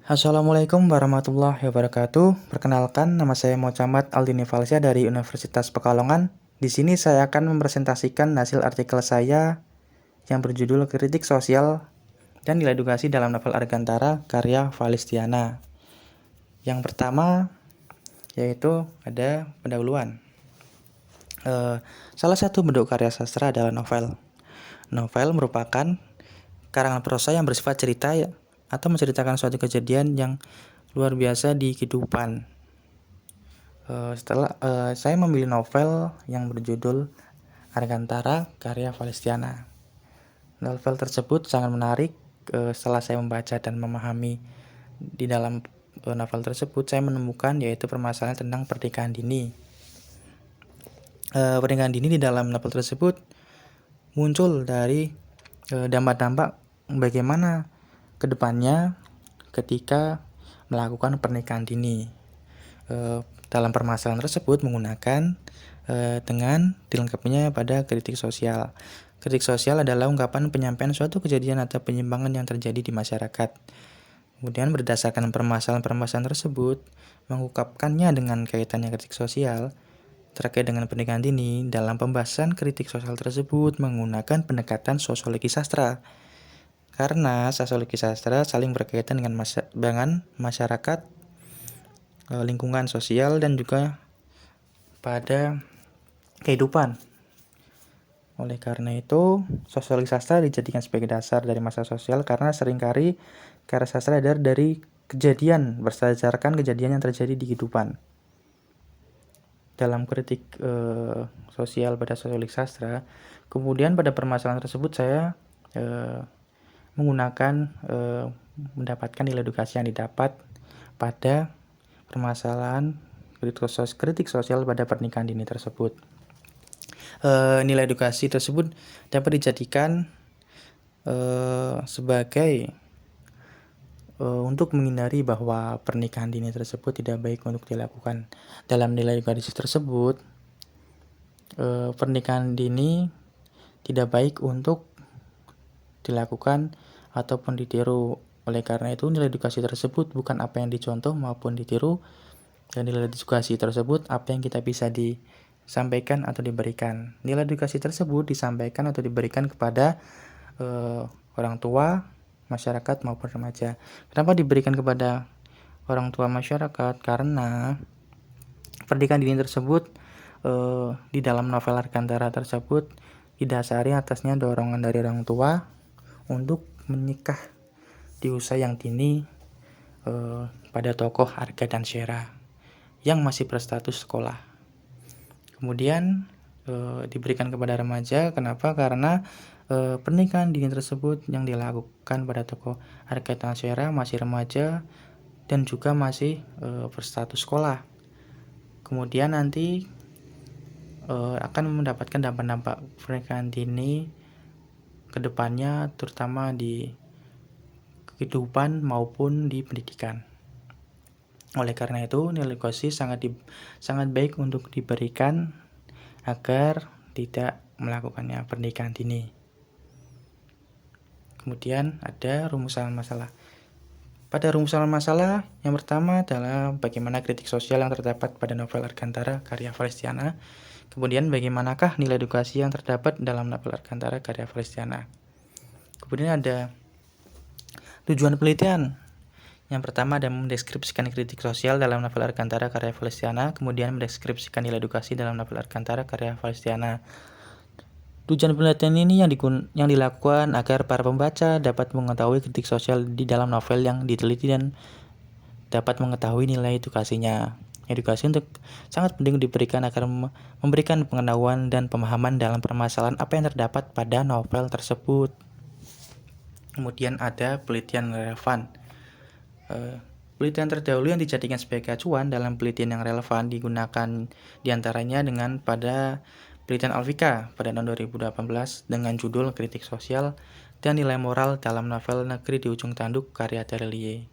Assalamualaikum warahmatullahi wabarakatuh. Perkenalkan, nama saya Muhammad Aldini Falsya dari Universitas Pekalongan. Di sini saya akan mempresentasikan hasil artikel saya yang berjudul Kritik Sosial dan Nilai Edukasi dalam Novel Argantara karya Valistiana. Yang pertama yaitu ada pendahuluan. Salah satu bentuk karya sastra adalah novel. Novel merupakan karangan prosa yang bersifat cerita atau menceritakan suatu kejadian yang luar biasa di kehidupan. Saya memilih novel yang berjudul Argantara karya Valistiana. Novel tersebut sangat menarik. Setelah saya membaca dan memahami di dalam novel tersebut, saya menemukan yaitu permasalahan tentang pernikahan dini. Pernikahan dini di dalam novel tersebut muncul dari dampak-dampak bagaimana kedepannya ketika melakukan pernikahan dini. Dalam permasalahan tersebut menggunakan dengan dilengkapinya pada kritik sosial. Kritik sosial adalah ungkapan penyampaian suatu kejadian atau penyimpangan yang terjadi di masyarakat. Kemudian berdasarkan permasalahan-permasalahan tersebut, mengungkapkannya dengan kaitannya kritik sosial terkait dengan pernikahan dini. Dalam pembahasan kritik sosial tersebut menggunakan pendekatan sosiologi sastra. Karena sosiologi sastra saling berkaitan dengan masyarakat, lingkungan sosial, dan juga pada kehidupan. Oleh karena itu, sosiologi sastra dijadikan sebagai dasar dari masalah sosial karena seringkali karya sastra dari kejadian, berdasarkan kejadian yang terjadi di kehidupan. Dalam kritik sosial pada sosiologi sastra, kemudian pada permasalahan tersebut saya mendapatkan nilai edukasi yang didapat pada permasalahan kritik sosial pada pernikahan dini tersebut. Nilai edukasi tersebut dapat dijadikan sebagai untuk menghindari bahwa pernikahan dini tersebut tidak baik untuk dilakukan. Dalam nilai edukasi tersebut, pernikahan dini tidak baik untuk dilakukan ataupun ditiru. Oleh karena itu, nilai edukasi tersebut bukan apa yang dicontoh maupun ditiru, dan nilai edukasi tersebut apa yang kita bisa disampaikan atau diberikan. Nilai edukasi tersebut disampaikan atau diberikan kepada orang tua, masyarakat maupun remaja. Kenapa diberikan kepada orang tua masyarakat? Karena pernikahan dini tersebut di dalam novel Argantara tersebut didasari atasnya dorongan dari orang tua untuk menikah di usia yang dini pada tokoh Arga dan Syera yang masih berstatus sekolah. Kemudian diberikan kepada remaja. Kenapa? Karena pernikahan dini tersebut yang dilakukan pada tokoh Arga dan Syera masih remaja dan juga masih berstatus sekolah. Kemudian nanti akan mendapatkan dampak-dampak pernikahan dini kedepannya, terutama di kehidupan maupun di pendidikan. Oleh karena itu, nilai edukasi sangat baik untuk diberikan agar tidak melakukannya pernikahan dini. Kemudian ada rumusan masalah. Pada rumusan masalah, yang pertama adalah bagaimana kritik sosial yang terdapat pada novel Argantara karya Valistiana. Kemudian bagaimanakah nilai edukasi yang terdapat dalam novel Argantara karya Valistiana. Kemudian ada tujuan penelitian. Yang pertama ada mendeskripsikan kritik sosial dalam novel Argantara karya Valistiana. Kemudian mendeskripsikan nilai edukasi dalam novel Argantara karya Valistiana. Tujuan penelitian ini yang dilakukan agar para pembaca dapat mengetahui kritik sosial di dalam novel yang diteliti dan dapat mengetahui nilai edukasinya. Edukasi sangat penting diberikan agar memberikan pengetahuan dan pemahaman dalam permasalahan apa yang terdapat pada novel tersebut. Kemudian ada penelitian relevan. Penelitian terdahulu yang dijadikan sebagai acuan dalam penelitian yang relevan digunakan diantaranya dengan pada penelitian Alfika pada tahun 2018 dengan judul Kritik Sosial dan Nilai Moral dalam Novel Negeri di Ujung Tanduk karya Terelie.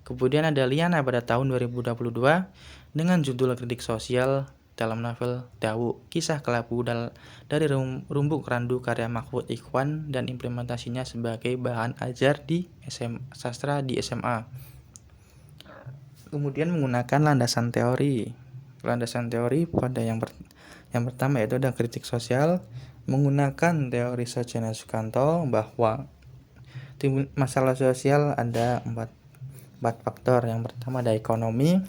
Kemudian ada Liana pada tahun 2022 dengan judul Kritik Sosial dalam novel Dawu, Kisah Kelabu dari Rumbuk Randu karya Mahfud Ikhwan dan implementasinya sebagai bahan ajar di sastra di SMA. Kemudian menggunakan landasan teori. Landasan teori pada yang pertama yaitu ada kritik sosial, menggunakan teori Sajana Sukanto bahwa masalah sosial ada empat faktor. Yang pertama ada ekonomi,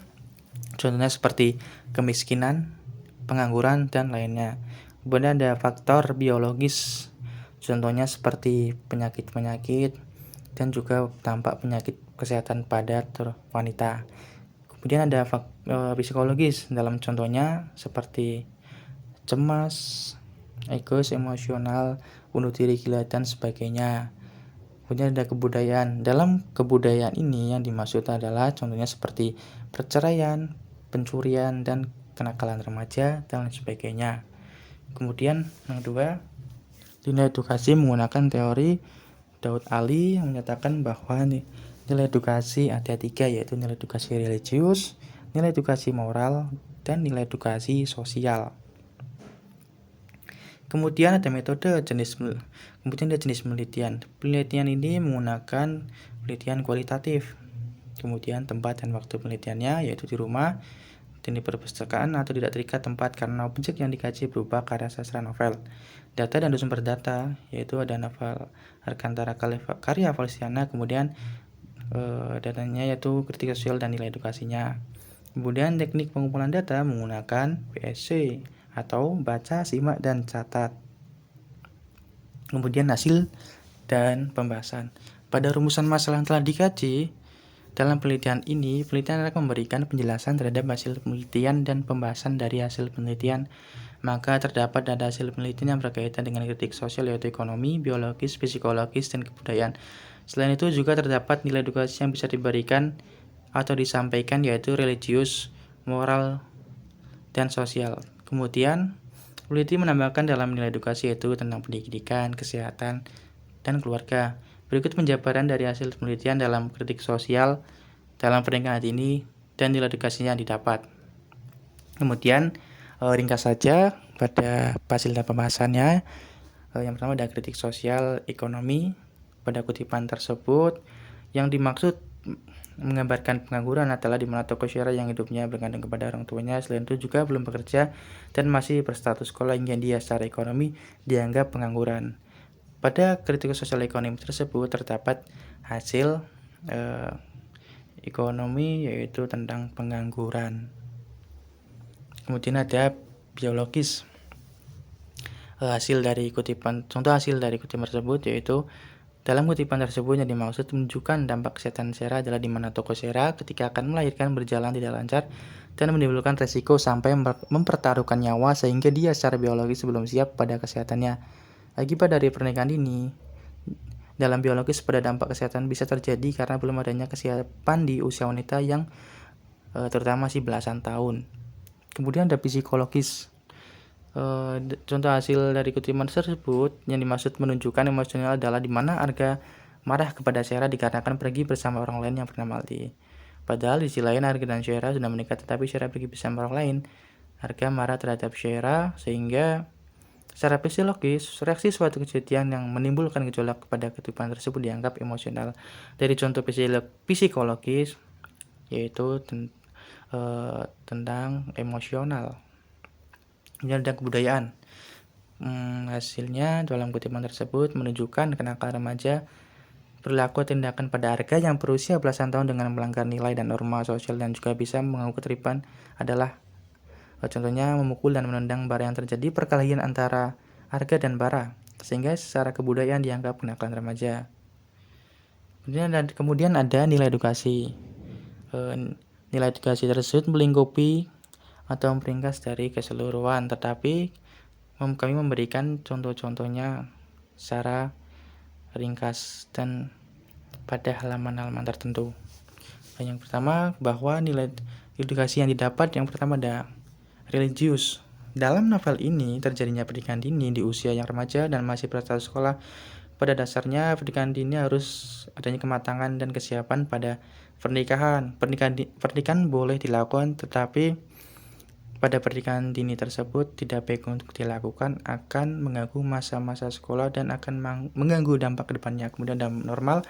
contohnya seperti kemiskinan, pengangguran, dan lainnya. Kemudian ada faktor biologis, contohnya seperti penyakit-penyakit dan juga dampak penyakit kesehatan pada wanita. Kemudian ada psikologis, dalam contohnya seperti cemas, egois, emosional, bunuh diri, gila, dan sebagainya. Kemudian ada kebudayaan. Dalam kebudayaan ini yang dimaksud adalah contohnya seperti perceraian, pencurian, dan kenakalan remaja, dan lain sebagainya. Kemudian yang kedua, nilai edukasi menggunakan teori Daud Ali yang menyatakan bahwa nilai edukasi ada 3, yaitu nilai edukasi religius, nilai edukasi moral, dan nilai edukasi sosial. Kemudian ada jenis penelitian. Penelitian ini menggunakan penelitian kualitatif. Kemudian tempat dan waktu penelitiannya yaitu di rumah dan di perpustakaan atau tidak terikat tempat karena objek yang dikaji berupa karya sastra novel. Data dan sumber data yaitu ada novel Arkantara karya Valsiana, kemudian datanya yaitu kritik sosial dan nilai edukasinya. Kemudian teknik pengumpulan data menggunakan PSC atau baca, simak, dan catat. Kemudian hasil dan pembahasan. Pada rumusan masalah yang telah dikaji, dalam penelitian ini, penelitian akan memberikan penjelasan terhadap hasil penelitian dan pembahasan dari hasil penelitian. Maka terdapat data hasil penelitian yang berkaitan dengan kritik sosial yaitu ekonomi, biologis, psikologis, dan kebudayaan. Selain itu juga terdapat nilai edukasi yang bisa diberikan atau disampaikan yaitu religius, moral, dan sosial. Kemudian, peneliti menambahkan dalam nilai edukasi yaitu tentang pendidikan, kesehatan, dan keluarga. Berikut penjabaran dari hasil penelitian dalam kritik sosial dalam pernikahan ini dan nilai edukasinya yang didapat. Kemudian ringkas saja pada hasil dan pembahasannya. Yang pertama ada kritik sosial ekonomi. Pada kutipan tersebut yang dimaksud menggambarkan pengangguran adalah di mana tokoh syara yang hidupnya bergantung kepada orang tuanya, selain itu juga belum bekerja dan masih berstatus sekolah hingga dia secara ekonomi dianggap pengangguran. Pada kritik sosial ekonomi tersebut terdapat hasil ekonomi yaitu tentang pengangguran. Kemudian ada biologis. Contoh hasil dari kutipan tersebut yaitu dalam kutipan tersebut yang dimaksud menunjukkan dampak kesehatan Sera adalah di mana tokoh Sera ketika akan melahirkan berjalan tidak lancar dan menimbulkan resiko sampai mempertaruhkan nyawa sehingga dia secara biologis belum siap pada kesehatannya. Akibat dari pernikahan dini, dalam biologis pada dampak kesehatan bisa terjadi karena belum adanya kesiapan di usia wanita yang terutama masih belasan tahun. Kemudian ada psikologis. Contoh hasil dari kutipan tersebut yang dimaksud menunjukkan emosional adalah di mana Arga marah kepada Sera dikarenakan pergi bersama orang lain yang bernama Aldi. Padahal di sisi lain Arga dan Sera sudah menikah, tetapi Sera pergi bersama orang lain. Arga marah terhadap Sera sehingga secara fisiologis reaksi suatu kejadian yang menimbulkan gejolak kepada kutipan tersebut dianggap emosional. Dari contoh psikologis yaitu tentang emosional. Kemudian ada kebudayaan. Hasilnya dalam kutipan tersebut menunjukkan kenakalan remaja berlaku tindakan pada Arga yang berusia belasan tahun dengan melanggar nilai dan norma sosial dan juga bisa mengaku keterlibat adalah contohnya memukul dan menendang Bara yang terjadi perkelahian antara Arga dan Bara sehingga secara kebudayaan dianggap kenakalan remaja. Kemudian ada nilai edukasi. Nilai edukasi tersebut melingkupi atau meringkas dari keseluruhan, tetapi kami memberikan contoh-contohnya secara ringkas dan pada halaman-halaman tertentu. Yang pertama bahwa nilai edukasi yang didapat yang pertama ada religius. Dalam novel ini terjadinya pernikahan dini di usia yang remaja dan masih berstatus sekolah. Pada dasarnya pernikahan dini harus adanya kematangan dan kesiapan pada pernikahan. Pernikahan boleh dilakukan, tetapi pada pernikahan dini tersebut tidak baik untuk dilakukan, akan mengganggu masa-masa sekolah dan akan mengganggu dampak ke depannya. Kemudian dalam normal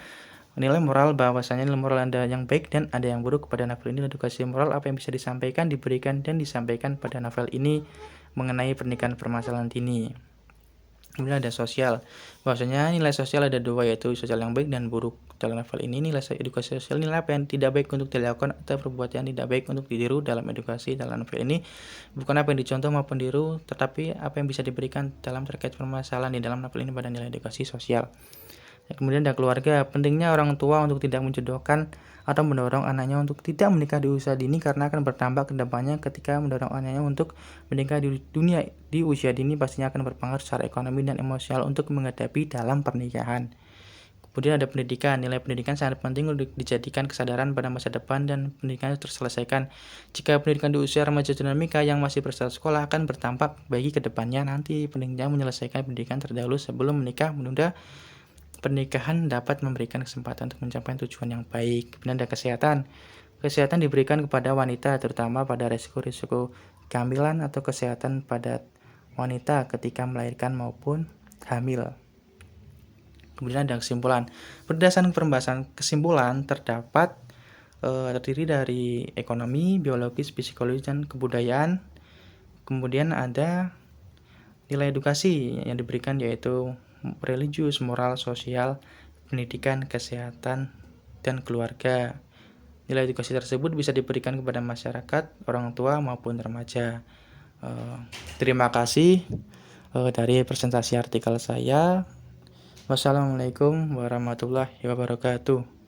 Nilai moral bahwasanya nilai moral ada yang baik dan ada yang buruk pada novel ini. Edukasi moral apa yang bisa disampaikan, diberikan, dan disampaikan pada novel ini mengenai pernikahan permasalahan dini. Kemudian ada sosial, bahwasanya nilai sosial ada dua, yaitu sosial yang baik dan buruk. Dalam novel ini nilai edukasi sosial nilai apa yang tidak baik untuk dilakukan atau perbuatan yang tidak baik untuk ditiru. Dalam edukasi dalam novel ini bukan apa yang dicontoh maupun ditiru, tetapi apa yang bisa diberikan dalam terkait permasalahan di dalam novel ini pada nilai edukasi sosial. Kemudian ada keluarga, pentingnya orang tua untuk tidak menjodohkan atau mendorong anaknya untuk tidak menikah di usia dini karena akan bertambah kedepannya. Ketika mendorong anaknya untuk menikah di usia dini pastinya akan berpengaruh secara ekonomi dan emosional untuk menghadapi dalam pernikahan. Kemudian ada pendidikan, nilai pendidikan sangat penting untuk dijadikan kesadaran pada masa depan dan pendidikan harus terselesaikan. Jika pendidikan di usia remaja dinamika yang masih berstatus sekolah akan bertampak bagi kedepannya nanti. Pentingnya menyelesaikan pendidikan terdahulu sebelum menikah, menunda pernikahan dapat memberikan kesempatan untuk mencapai tujuan yang baik. Kemudian ada kesehatan. Kesehatan diberikan kepada wanita, terutama pada risiko-risiko kehamilan atau kesehatan pada wanita ketika melahirkan maupun hamil. Kemudian ada kesimpulan. Berdasarkan pembahasan kesimpulan terdapat terdiri dari ekonomi, biologis, psikologis, dan kebudayaan. Kemudian ada nilai edukasi yang diberikan, yaitu religius, moral, sosial, pendidikan, kesehatan, dan keluarga. Nilai edukasi tersebut bisa diberikan kepada masyarakat, orang tua maupun remaja. Terima kasih dari presentasi artikel saya. Wassalamualaikum warahmatullahi wabarakatuh.